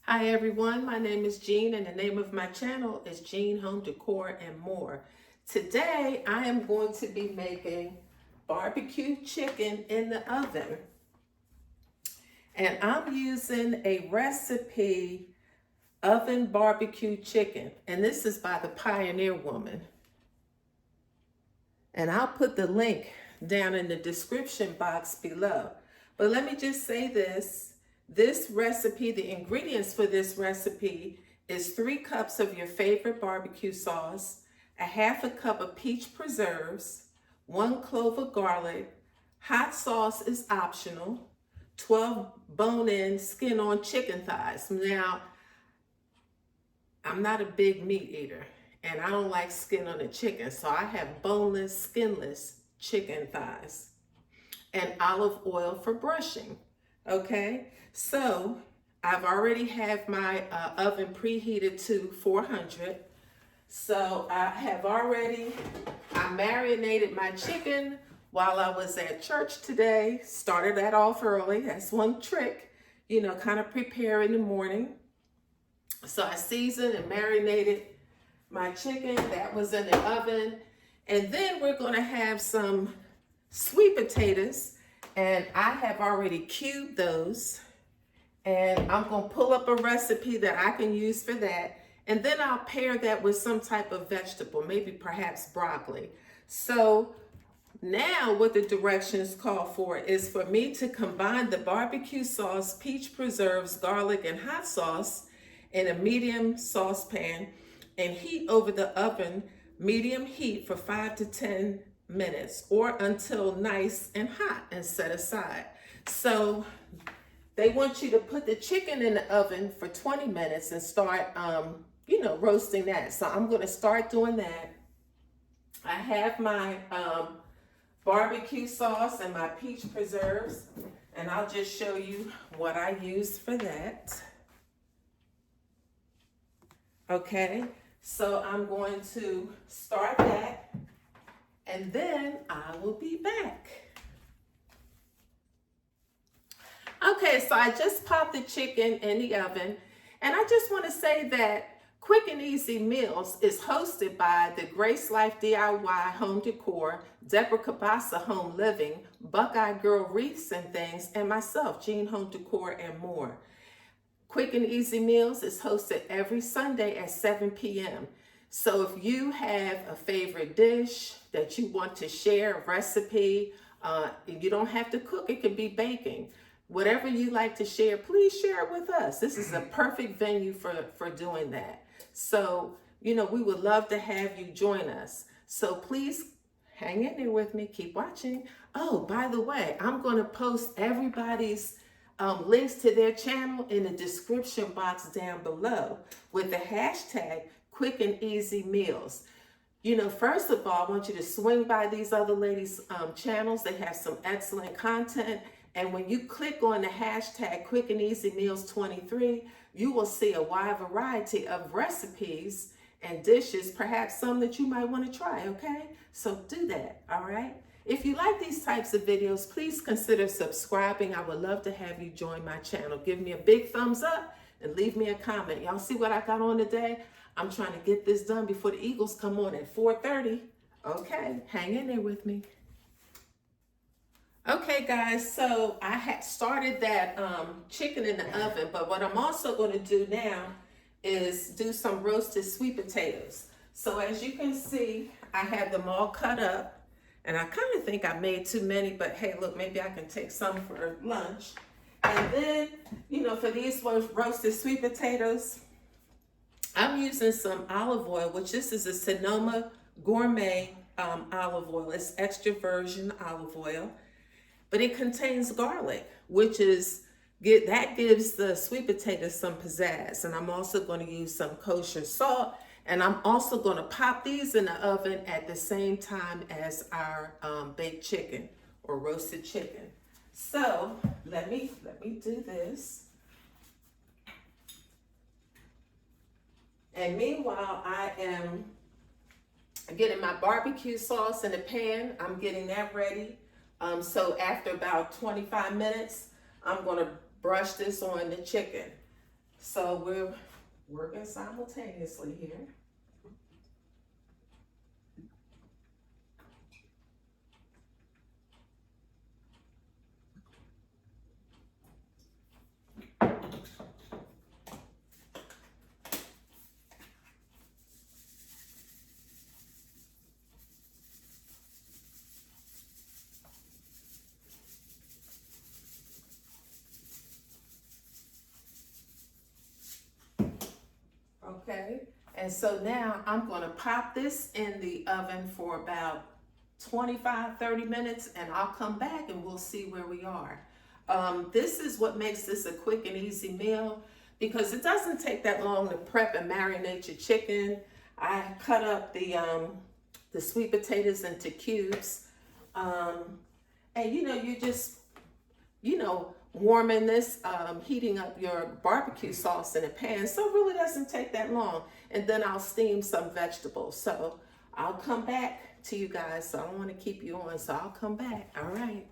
Hi everyone, my name is Jean and the name of my channel is Jean Home Decor and More. Today I am going to be making barbecue chicken in the oven. And I'm using a recipe oven barbecue chicken. And this is by the Pioneer Woman. And I'll put the link down in the description box below. But let me just say this. This recipe, the ingredients for this recipe is 3 cups of your favorite barbecue sauce, a half a cup of peach preserves, 1 clove of garlic, hot sauce is optional, 12 bone-in, skin-on chicken thighs. Now, I'm not a big meat eater and I don't like skin on the chicken, so I have boneless, skinless chicken thighs and olive oil for brushing. Okay, so I've already have my oven preheated to 400. So I marinated my chicken while I was at church today. Started that off early. That's one trick, kind of prepare in the morning. So I seasoned and marinated my chicken. That was in the oven. And then we're gonna have some sweet potatoes. And I have already cubed those, and I'm gonna pull up a recipe that I can use for that. And then I'll pair that with some type of vegetable, maybe perhaps broccoli. So now what the directions call for is for me to combine the barbecue sauce, peach preserves, garlic, and hot sauce in a medium saucepan and heat over the oven, medium heat for 5 to 10 minutes or until nice and hot and set aside. So they want you to put the chicken in the oven for 20 minutes and start, roasting that. So I'm going to start doing that. I have my barbecue sauce and my peach preserves, and I'll just show you what I use for that. Okay, so I'm going to start that. And then I will be back. Okay, so I just popped the chicken in the oven. And I just want to say that Quick and Easy Meals is hosted by the Grace Life DIY Home Decor, Deborah Cabassa Home Living, BuckEye Girl Wreaths and Things, and myself, Jean Home Decor and More. Quick and Easy Meals is hosted every Sunday at 7 p.m. So if you have a favorite dish that you want to share, a recipe, you don't have to cook, it could be baking. Whatever you like to share, please share it with us. This is a perfect venue for doing that. So, we would love to have you join us. So please hang in there with me, keep watching. Oh, by the way, I'm going to post everybody's links to their channel in the description box down below with the hashtag Quick and Easy Meals. First of all, I want you to swing by these other ladies' channels. They have some excellent content. And when you click on the hashtag Quick and Easy Meals 23, you will see a wide variety of recipes and dishes, perhaps some that you might want to try, okay? So do that, all right? If you like these types of videos, please consider subscribing. I would love to have you join my channel. Give me a big thumbs up and leave me a comment. Y'all see what I got on today? I'm trying to get this done before the Eagles come on at 4:30. Okay, hang in there with me. Okay, guys, so I had started that chicken in the oven, but what I'm also going to do now is do some roasted sweet potatoes. So as you can see, I have them all cut up, and I kind of think I made too many, but hey, look, maybe I can take some for lunch. And then, for these roasted sweet potatoes, I'm using some olive oil, which this is a Sonoma Gourmet olive oil. It's extra virgin olive oil, but it contains garlic, which gives the sweet potatoes some pizzazz. And I'm also going to use some kosher salt, and I'm also going to pop these in the oven at the same time as our baked chicken or roasted chicken. So let me do this. And meanwhile, I am getting my barbecue sauce in the pan. I'm getting that ready. So after about 25 minutes, I'm going to brush this on the chicken. So we're working simultaneously here. Okay, and so now I'm gonna pop this in the oven for about 25-30 minutes, and I'll come back and we'll see where we are. This is what makes this a quick and easy meal, because it doesn't take that long to prep and marinate your chicken. I cut up the sweet potatoes into cubes, and you just warming this, heating up your barbecue sauce in a pan. So it really doesn't take that long. And then I'll steam some vegetables. So I'll come back to you guys. So I don't want to keep you on. So I'll come back. All right.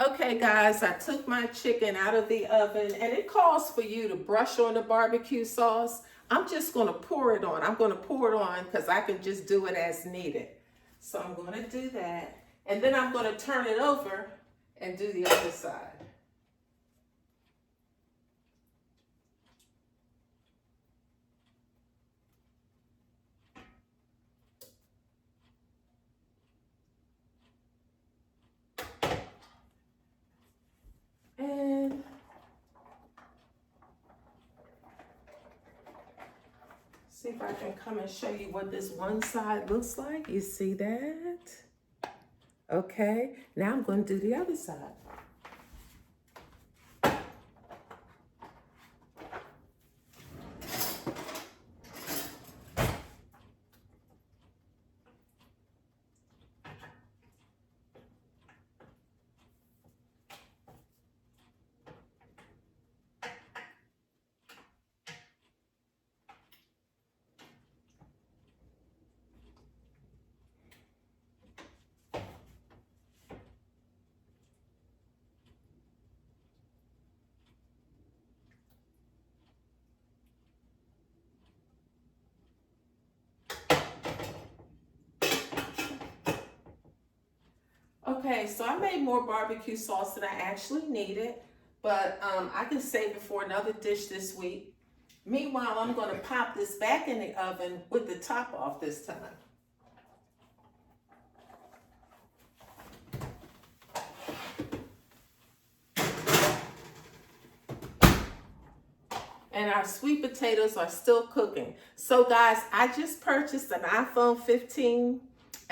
Okay guys, I took my chicken out of the oven, and it calls for you to brush on the barbecue sauce. I'm just gonna pour it on. I'm gonna pour it on because I can just do it as needed. So I'm gonna do that. And then I'm gonna turn it over and do the other side. And see if I can come and show you what this one side looks like. You see that? Okay, now I'm going to do the other side. Okay, so I made more barbecue sauce than I actually needed, but I can save it for another dish this week. Meanwhile, I'm going to pop this back in the oven with the top off this time. And our sweet potatoes are still cooking. So guys, I just purchased an iPhone 15,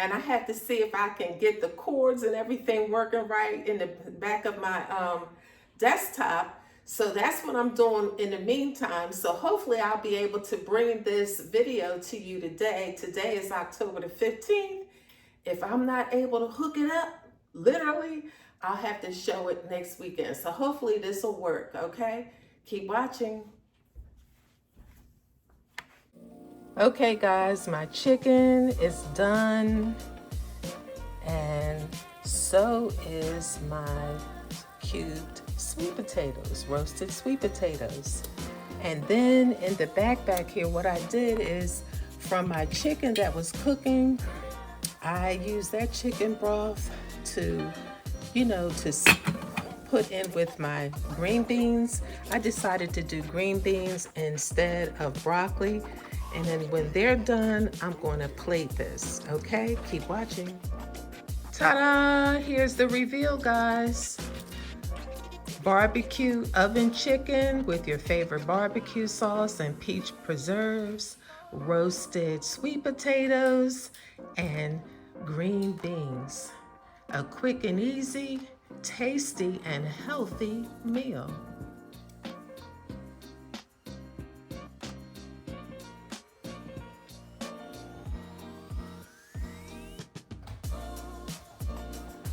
and I have to see if I can get the cords and everything working right in the back of my desktop. So that's what I'm doing in the meantime. So hopefully I'll be able to bring this video to you today. Today is October the 15th. If I'm not able to hook it up, literally, I'll have to show it next weekend. So hopefully this will work, okay? Keep watching. Okay guys, my chicken is done, and so is my cubed sweet potatoes, roasted sweet potatoes. And then in the back here, what I did is, from my chicken that was cooking, I used that chicken broth to, to put in with my green beans. I decided to do green beans instead of broccoli. And then when they're done, I'm going to plate this, okay? Keep watching. Ta-da! Here's the reveal, guys. Barbecue oven chicken with your favorite barbecue sauce and peach preserves, roasted sweet potatoes, and green beans. A quick and easy, tasty, and healthy meal.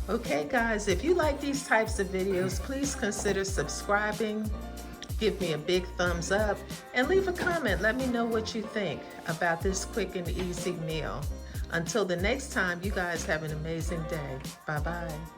Okay guys, if you like these types of videos, please consider subscribing, give me a big thumbs up, and leave a comment. Let me know what you think about this quick and easy meal. Until the next time, you guys have an amazing day. Bye-bye.